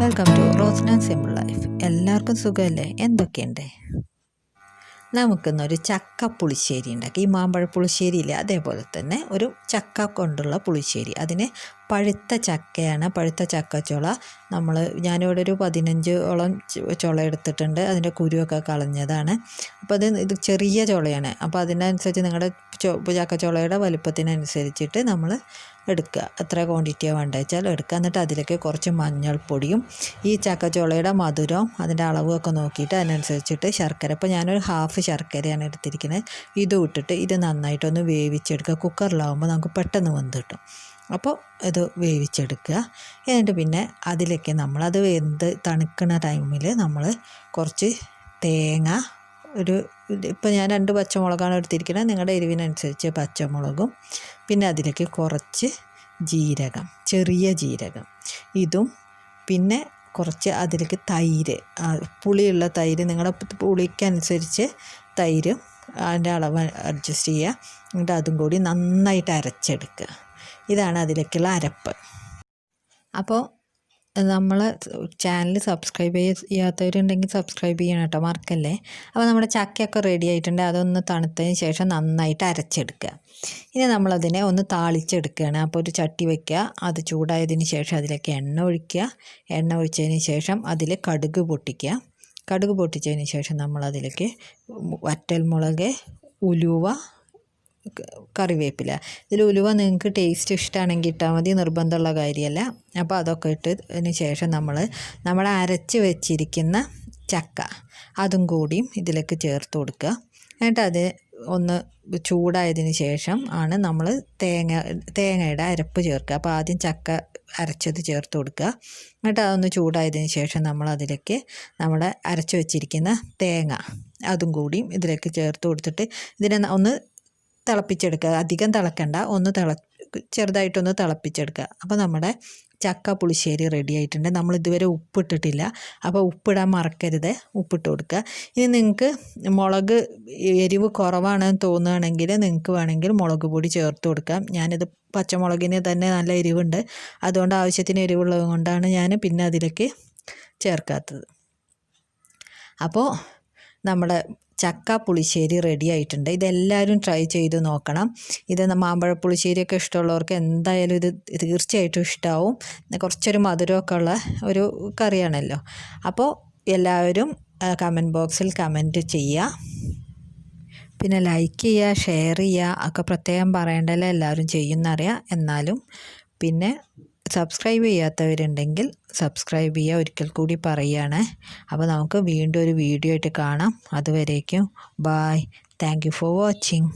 Welcome to Rosna simple life. എല്ലാവർക്കും സുഖമല്ലേ? എന്തൊക്കെയുണ്ട്? നമുക്കിന്നൊരു ചക്ക പുളിശ്ശേരി ഉണ്ടാക്കി. ഈ മാമ്പഴ പുളിശ്ശേരിയില്ലേ, അതേപോലെ തന്നെ ഒരു ചക്ക കൊണ്ടുള്ള പുളിശ്ശേരി. അതിന് പഴുത്ത ചക്കയാണ്, പഴുത്ത ചക്കച്ചുള. ഞാനിവിടെ ഒരു 15ഓളം ചുള എടുത്തിട്ടുണ്ട്. അതിൻ്റെ കുരുവൊക്കെ കളഞ്ഞതാണ്. അപ്പോൾ ഇത് ചെറിയ ചുളയാണ്. അപ്പോൾ അതിനനുസരിച്ച് നിങ്ങളുടെ ചക്കച്ചുളയുടെ വലുപ്പത്തിനനുസരിച്ചിട്ട് നമ്മൾ എടുക്കുക. എത്ര ക്വാണ്ടിറ്റിയാണ് വേണ്ടത് വെച്ചാൽ എടുക്കുക. എന്നിട്ട് അതിലേക്ക് കുറച്ച് മഞ്ഞൾപ്പൊടിയും ഈ ചക്കച്ചുളയുടെ മധുരവും അതിൻ്റെ അളവുമൊക്കെ നോക്കിയിട്ട് അതിനനുസരിച്ചിട്ട് ശർക്കര. ഇപ്പോൾ ഞാനൊരു ഹാഫ് ശർക്കരയാണ് എടുത്തിരിക്കുന്നത്. ഇതും ഇട്ടിട്ട് ഇത് നന്നായിട്ടൊന്ന് വേവിച്ചെടുക്കുക. കുക്കറിലാവുമ്പോൾ നമുക്ക് പെട്ടെന്ന് വെന്ത് കിട്ടും. അപ്പോൾ ഇത് വേവിച്ചെടുക്കുക. എന്നിട്ട് പിന്നെ അതിലേക്ക് നമ്മളത് വെന്ത് തണുക്കുന്ന ടൈമിൽ നമ്മൾ കുറച്ച് തേങ്ങ, ഇപ്പോൾ ഞാൻ 2 പച്ചമുളകാണ് എടുത്തിരിക്കുന്നത്. നിങ്ങളുടെ എരിവിനനുസരിച്ച് പച്ചമുളകും, പിന്നെ അതിലേക്ക് കുറച്ച് ജീരകം, ചെറിയ ജീരകം ഇതും, പിന്നെ കുറച്ച് അതിലേക്ക് തൈര്, പുളിയുള്ള തൈര്, നിങ്ങളുടെ പുളിക്കനുസരിച്ച് തൈരും അതിൻ്റെ അളവ് അഡ്ജസ്റ്റ് ചെയ്യുക. എന്നിട്ട് അതും കൂടി നന്നായിട്ട് അരച്ചെടുക്കുക. ഇതാണ് അതിലേക്കുള്ള അരപ്പ്. അപ്പോൾ നമ്മൾ ചാനൽ സബ്സ്ക്രൈബ് ചെയ്യാത്തവരുണ്ടെങ്കിൽ സബ്സ്ക്രൈബ് ചെയ്യണം കേട്ടോ, മറക്കല്ലേ. അപ്പോൾ നമ്മുടെ ചക്കയൊക്കെ റെഡി ആയിട്ടുണ്ട്. അതൊന്ന് തണുത്തതിന് ശേഷം നന്നായിട്ട് അരച്ചെടുക്കുക. ഇനി നമ്മളതിനെ ഒന്ന് താളിച്ചെടുക്കുകയാണ്. അപ്പോൾ ഒരു ചട്ടി വയ്ക്കുക. അത് ചൂടായതിന് ശേഷം അതിലേക്ക് എണ്ണ ഒഴിക്കുക. എണ്ണ ഒഴിച്ചതിന് ശേഷം അതിൽ കടുക് പൊട്ടിക്കുക. കടുക് പൊട്ടിച്ചതിന് ശേഷം നമ്മളതിലേക്ക് വറ്റൽമുളക്, ഉലുവ, കറിവേപ്പില. ഇതിൽ ഉലുവ നിങ്ങൾക്ക് ടേസ്റ്റ് ഇഷ്ടമാണെങ്കിൽ ഇട്ടാൽ മതി, നിർബന്ധമുള്ള കാര്യമല്ല. അപ്പോൾ അതൊക്കെ ഇട്ടതിന് ശേഷം നമ്മൾ അരച്ച് വെച്ചിരിക്കുന്ന ചക്ക അതും കൂടിയും ഇതിലേക്ക് ചേർത്ത് കൊടുക്കുക. എന്നിട്ട് അത് ഒന്ന് ചൂടായതിന് ശേഷം ആണ് നമ്മൾ തേങ്ങയുടെ അരപ്പ് ചേർക്കുക. അപ്പോൾ ആദ്യം ചക്ക അരച്ചത് ചേർത്ത് കൊടുക്കുക. എന്നിട്ട് അതൊന്ന് ചൂടായതിന് ശേഷം നമ്മളതിലേക്ക് നമ്മുടെ അരച്ച് വെച്ചിരിക്കുന്ന തേങ്ങ അതും കൂടിയും ഇതിലേക്ക് ചേർത്ത് കൊടുത്തിട്ട് ഇതിനെ ഒന്ന് തിളപ്പിച്ചെടുക്കുക. അധികം തിളക്കണ്ട, ചെറുതായിട്ടൊന്ന് തിളപ്പിച്ചെടുക്കുക. അപ്പോൾ നമ്മുടെ ചക്ക പുളിശ്ശേരി റെഡി ആയിട്ടുണ്ട്. നമ്മൾ ഇതുവരെ ഉപ്പിട്ടിട്ടില്ല, അപ്പോൾ ഉപ്പിടാൻ മറക്കരുത്, ഉപ്പിട്ട് കൊടുക്കുക. ഇനി നിങ്ങൾക്ക് മുളക് എരിവ് കുറവാണെന്ന് തോന്നുകയാണെങ്കിൽ നിങ്ങൾക്ക് വേണമെങ്കിൽ മുളക് പൊടി ചേർത്ത് കൊടുക്കാം. ഞാനിത് പച്ചമുളകിന് തന്നെ നല്ല എരിവുണ്ട്, അതുകൊണ്ട് ആവശ്യത്തിന് എരിവുള്ളത് കൊണ്ടാണ് ഞാൻ പിന്നെ അതിലേക്ക് ചേർക്കാത്തത്. അപ്പോൾ നമ്മുടെ ചക്ക പുളിശ്ശേരി റെഡി ആയിട്ടുണ്ട്. ഇതെല്ലാവരും ട്രൈ ചെയ്ത് നോക്കണം. ഇത് മാമ്പഴ പുളിശ്ശേരിയൊക്കെ ഇഷ്ടമുള്ളവർക്ക് എന്തായാലും ഇത് തീർച്ചയായിട്ടും ഇഷ്ടമാവും. കുറച്ചൊരു മധുരമൊക്കെ ഉള്ള ഒരു കറിയാണല്ലോ. അപ്പോൾ എല്ലാവരും കമൻറ്റ് ബോക്സിൽ കമൻറ്റ് ചെയ്യുക, പിന്നെ ലൈക്ക് ചെയ്യുക, ഷെയർ ചെയ്യുക. ഒക്കെ പ്രത്യേകം പറയേണ്ടല്ലോ, എല്ലാവരും ചെയ്യുന്നറിയാം. എന്നാലും പിന്നെ സബ്സ്ക്രൈബ് ചെയ്യാത്തവരുണ്ടെങ്കിൽ സബ്സ്ക്രൈബ് ചെയ്യുക, ഒരിക്കൽ കൂടി പറയുകയാണ്. അപ്പോൾ നമുക്ക് വീണ്ടും ഒരു വീഡിയോ ആയിട്ട് കാണാം. അതുവരേക്കും bye. Thank you for watching.